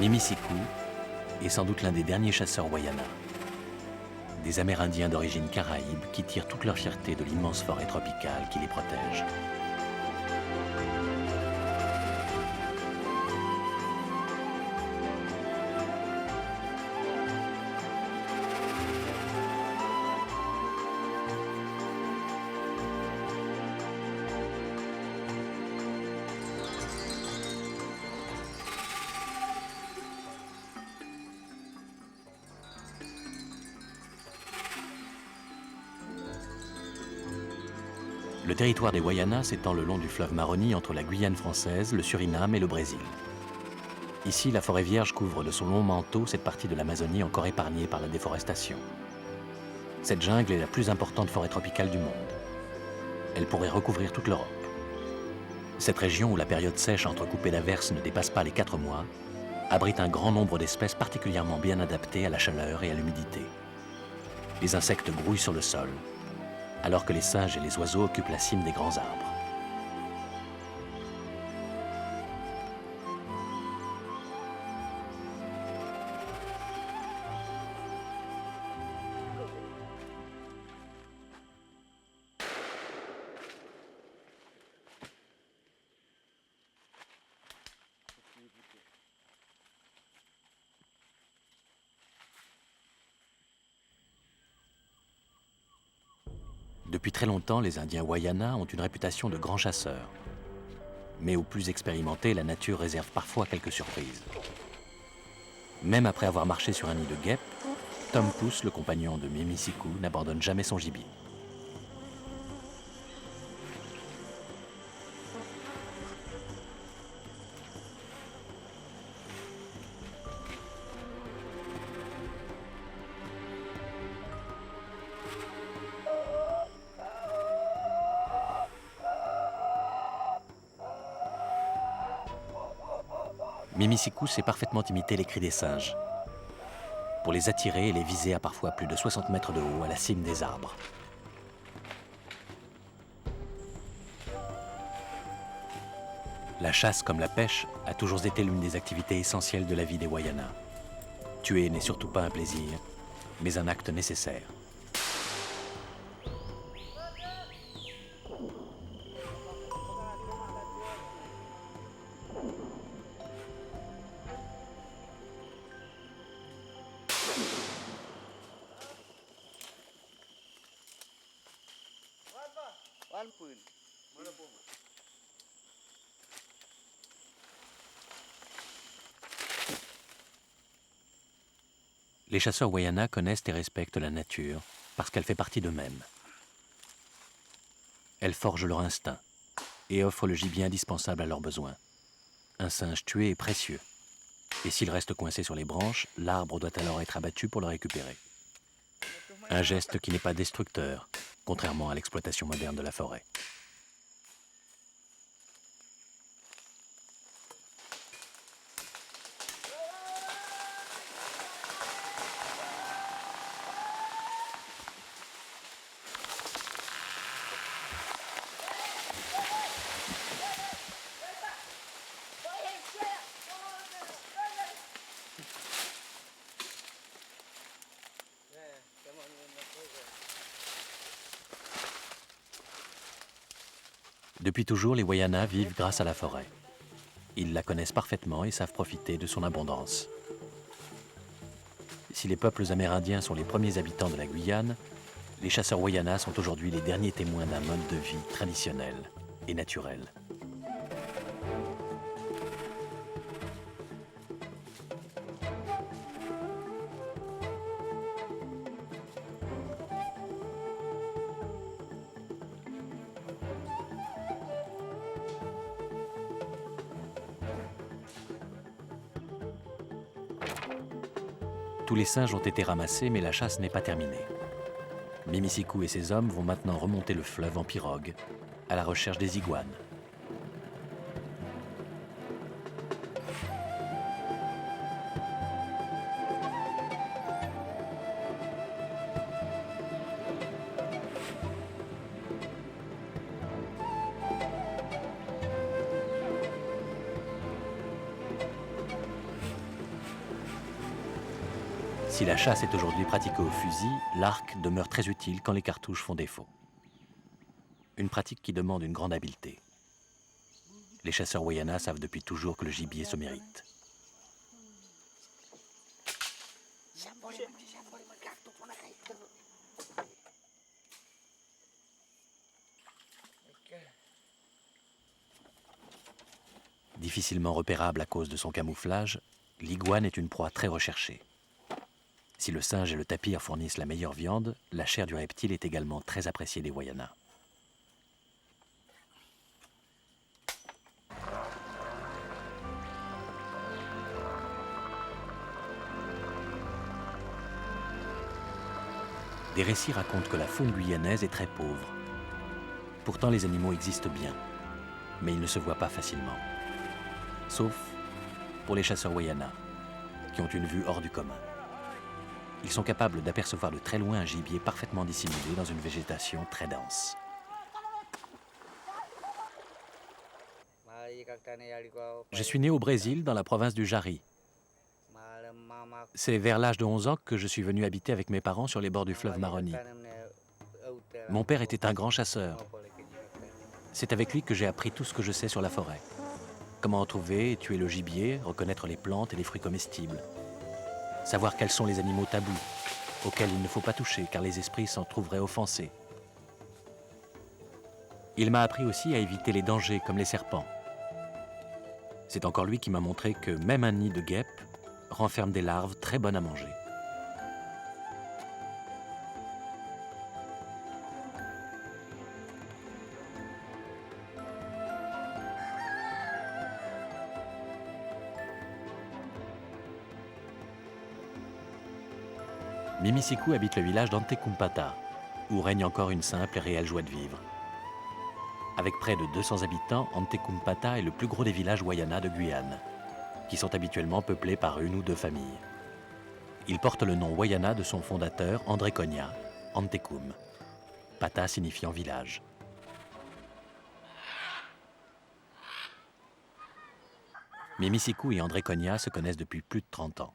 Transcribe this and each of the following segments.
Mimi Siku est sans doute l'un des derniers chasseurs Wayana. Des Amérindiens d'origine caraïbe qui tirent toute leur fierté de l'immense forêt tropicale qui les protège. Le territoire des Wayana s'étend le long du fleuve Maroni entre la Guyane française, le Suriname et le Brésil. Ici, la forêt vierge couvre de son long manteau cette partie de l'Amazonie encore épargnée par la déforestation. Cette jungle est la plus importante forêt tropicale du monde. Elle pourrait recouvrir toute l'Europe. Cette région, où la période sèche entrecoupée d'averses ne dépasse pas les 4 mois, abrite un grand nombre d'espèces particulièrement bien adaptées à la chaleur et à l'humidité. Les insectes grouillent sur le sol, alors que les singes et les oiseaux occupent la cime des grands arbres. Depuis très longtemps, les Indiens Wayana ont une réputation de grands chasseurs. Mais aux plus expérimentés, la nature réserve parfois quelques surprises. Même après avoir marché sur un nid de guêpes, Tom Pouce, le compagnon de Mimi Siku, n'abandonne jamais son gibier. Mimi Siku sait parfaitement imiter les cris des singes, pour les attirer et les viser à parfois plus de 60 mètres de haut à la cime des arbres. La chasse comme la pêche a toujours été l'une des activités essentielles de la vie des Wayana. Tuer n'est surtout pas un plaisir, mais un acte nécessaire. Les chasseurs Wayana connaissent et respectent la nature parce qu'elle fait partie d'eux-mêmes. Elles forgent leur instinct et offrent le gibier indispensable à leurs besoins. Un singe tué est précieux. Et s'il reste coincé sur les branches, l'arbre doit alors être abattu pour le récupérer. Un geste qui n'est pas destructeur, contrairement à l'exploitation moderne de la forêt. Depuis toujours, les Wayana vivent grâce à la forêt. Ils la connaissent parfaitement et savent profiter de son abondance. Si les peuples amérindiens sont les premiers habitants de la Guyane, les chasseurs Wayana sont aujourd'hui les derniers témoins d'un mode de vie traditionnel et naturel. Tous les singes ont été ramassés, mais la chasse n'est pas terminée. Mimi Siku et ses hommes vont maintenant remonter le fleuve en pirogue, à la recherche des iguanes. Si la chasse est aujourd'hui pratiquée au fusil, l'arc demeure très utile quand les cartouches font défaut. Une pratique qui demande une grande habileté. Les chasseurs Wayana savent depuis toujours que le gibier se mérite. Difficilement repérable à cause de son camouflage, l'iguane est une proie très recherchée. Si le singe et le tapir fournissent la meilleure viande, la chair du reptile est également très appréciée des Wayana. Des récits racontent que la faune guyanaise est très pauvre. Pourtant, les animaux existent bien, mais ils ne se voient pas facilement. Sauf pour les chasseurs Wayana, qui ont une vue hors du commun. Ils sont capables d'apercevoir de très loin un gibier parfaitement dissimulé dans une végétation très dense. Je suis né au Brésil, dans la province du Jari. C'est vers l'âge de 11 ans que je suis venu habiter avec mes parents sur les bords du fleuve Maroni. Mon père était un grand chasseur. C'est avec lui que j'ai appris tout ce que je sais sur la forêt. Comment trouver et tuer le gibier, reconnaître les plantes et les fruits comestibles. Savoir quels sont les animaux tabous, auxquels il ne faut pas toucher car les esprits s'en trouveraient offensés. Il m'a appris aussi à éviter les dangers comme les serpents. C'est encore lui qui m'a montré que même un nid de guêpe renferme des larves très bonnes à manger. Mimi Siku habite le village d'Antekumpata, où règne encore une simple et réelle joie de vivre. Avec près de 200 habitants, Antekumpata est le plus gros des villages Wayana de Guyane, qui sont habituellement peuplés par une ou deux familles. Il porte le nom Wayana de son fondateur, André Cogna, Antekum, Pata signifiant village. Mimi Siku et André Cogna se connaissent depuis plus de 30 ans.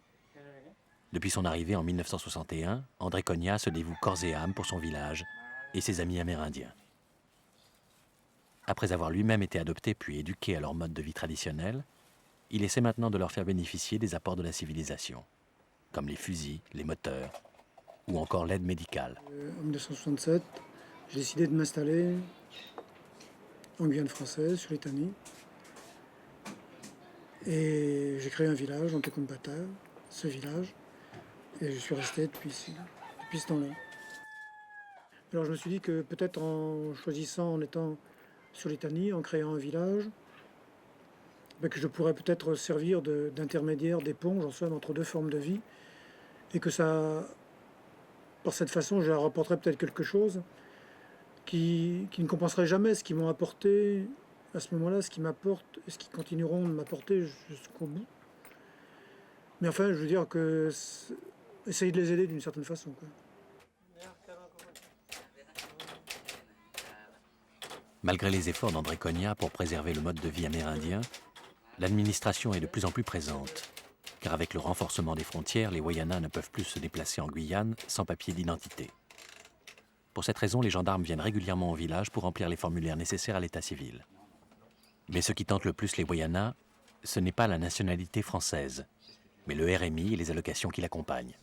Depuis son arrivée en 1961, André Cogna se dévoue corps et âme pour son village et ses amis amérindiens. Après avoir lui-même été adopté puis éduqué à leur mode de vie traditionnel, il essaie maintenant de leur faire bénéficier des apports de la civilisation, comme les fusils, les moteurs ou encore l'aide médicale. En 1967, j'ai décidé de m'installer en Guyane française, sur l'Etanie. Et j'ai créé un village, Antekumpata, ce village. Et je suis resté depuis ce temps-là. Alors je me suis dit que peut-être en choisissant, en étant sur l'Etanie, en créant un village, que je pourrais peut-être servir d'intermédiaire, d'éponge, en somme, entre deux formes de vie. Et que ça, par cette façon, je leur apporterais peut-être quelque chose qui ne compenserait jamais ce qu'ils m'ont apporté à ce moment-là, ce qu'ils m'apportent et ce qu'ils continueront de m'apporter jusqu'au bout. Mais enfin, je veux dire que essayer de les aider d'une certaine façon, quoi. Malgré les efforts d'André Cogna pour préserver le mode de vie amérindien, l'administration est de plus en plus présente, car avec le renforcement des frontières, les Wayana ne peuvent plus se déplacer en Guyane sans papier d'identité. Pour cette raison, les gendarmes viennent régulièrement au village pour remplir les formulaires nécessaires à l'état civil. Mais ce qui tente le plus les Wayana, ce n'est pas la nationalité française, mais le RMI et les allocations qui l'accompagnent.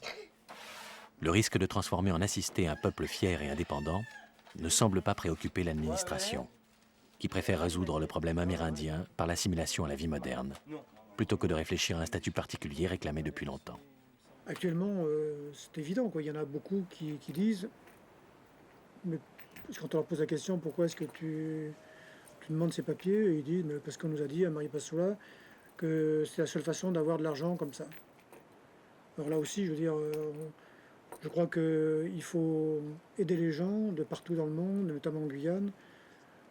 Le risque de transformer en assisté un peuple fier et indépendant ne semble pas préoccuper l'administration, qui préfère résoudre le problème amérindien par l'assimilation à la vie moderne, plutôt que de réfléchir à un statut particulier réclamé depuis longtemps. Actuellement, c'est évident, quoi. Il y en a beaucoup qui disent, mais quand on leur pose la question pourquoi est-ce que tu demandes ces papiers, et ils disent mais parce qu'on nous a dit à Maripasoula que c'est la seule façon d'avoir de l'argent comme ça. Alors là aussi, je veux dire, je crois qu'il faut aider les gens de partout dans le monde, notamment en Guyane.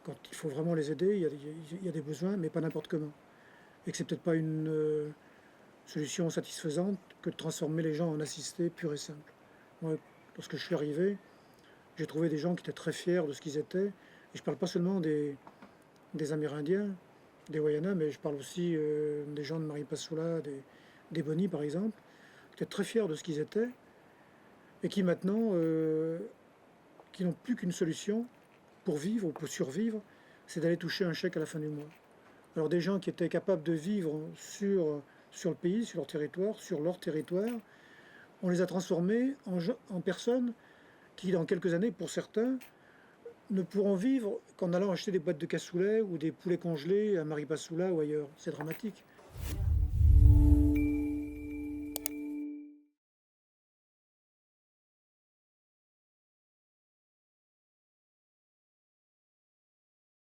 Quand il faut vraiment les aider, il y a des besoins, mais pas n'importe comment. Et que c'est peut-être pas une solution satisfaisante que de transformer les gens en assistés purs et simples. Moi, lorsque je suis arrivé, j'ai trouvé des gens qui étaient très fiers de ce qu'ils étaient. Et je ne parle pas seulement des Amérindiens, des Wayana, mais je parle aussi des gens de Maripasoula, des Boni par exemple, étaient très fiers de ce qu'ils étaient, et qui maintenant, qui n'ont plus qu'une solution pour vivre ou pour survivre, c'est d'aller toucher un chèque à la fin du mois. Alors des gens qui étaient capables de vivre sur le pays, sur leur territoire, on les a transformés en personnes qui, dans quelques années, pour certains, ne pourront vivre qu'en allant acheter des boîtes de cassoulet ou des poulets congelés à Maripasoula ou ailleurs. C'est dramatique.